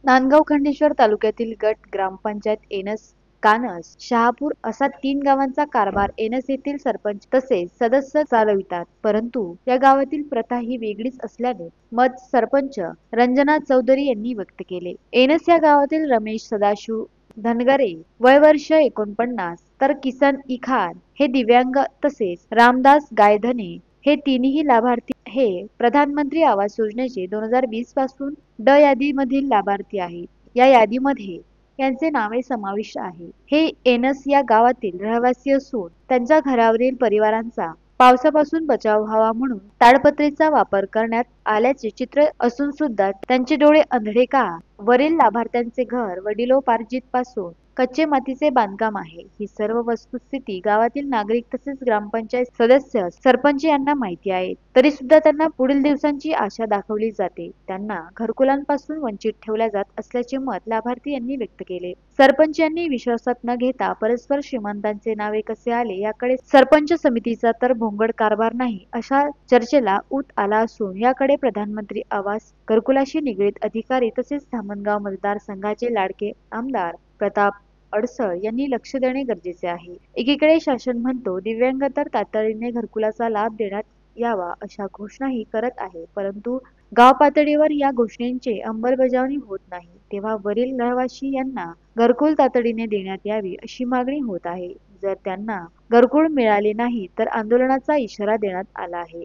नांदगाव खंडेश्वर तालुक्यातील गट ग्रामपंचायत एनस, कानस, शहापूर असा 3 गावांचा कारभार एनस येथील सरपंच तसेच सदस्य चालवितात. परंतु या गावातील प्रथा ही वेगळीच असल्याने मत सरपंच रंजना चौधरी यांनी व्यक्त केले. एनस या गावातील रमेश सदाशिव धनगरे वय वर्ष 49 तर किसन ई खान हे दिव्यांग तसेच रामदास गायधने हे तिन्ही लाभार्थी हे प्रधानमंत्री आवास योजनेचे 2020 पासून ड यादीमधील लाभार्थी आहेत. या यादीमध्ये यांचे नावे समाविष्ट आहे. हे एनस या गावातील रहिवासी असून त्यांच्या घरावरील परिवारांचा पावसापासून बचाव व्हावा म्हणून ताडपत्रीचा वापर करण्यात आल्याचे चित्र असून सुद्धा त्यांचे डोळे अंधळे का? वरील लाभार्थ्यांचे घर वडिलोपार्जित पासून कच्चे मातीचे बांधकाम आहे. ही सर्व वस्तुस्थिती गावातील नागरिक तसेच ग्रामपंचायत सदस्य सरपंच यांना माहिती आहे. तरी सुद्धा त्यांना पुढील दिवसांची आशा दाखवली जाते. त्यांना घरकुलांपासून वंचित ठेवल्या जात असल्याचे मत लाभार्थी यांनी व्यक्त केले. सरपंच यांनी विश्वासात न घेता परस्पर श्रीमंतांचे नावे कसे आले याकडे सरपंच समितीचा तर भोंगड कारभार नाही अशा चर्चेला ऊत आला असून याकडे प्रधानमंत्री आवास घरकुलाशी निगडीत अधिकारी तसेच धामणगाव मतदारसंघाचे लाडके आमदार प्रताप अडसळ यांनी लक्ष देणे गरजेचे आहे. एकीकडे शासन म्हणतो दिव्यांग तर तातडीने घरकुलाचा लाभ देण्यात यावा अशा घोषणाही करत आहे, परंतु गाव पातळीवर या घोषणेची अंमलबजावणी होत नाही. तेव्हा वरील रहिवासी यांना घरकुल तातडीने देण्यात यावी अशी मागणी होत आहे. जर त्यांना घरकुल मिळाले नाही तर आंदोलनाचा इशारा देण्यात आला आहे.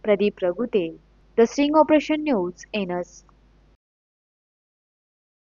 Pradeep Raghute, the sting operation news, एनस.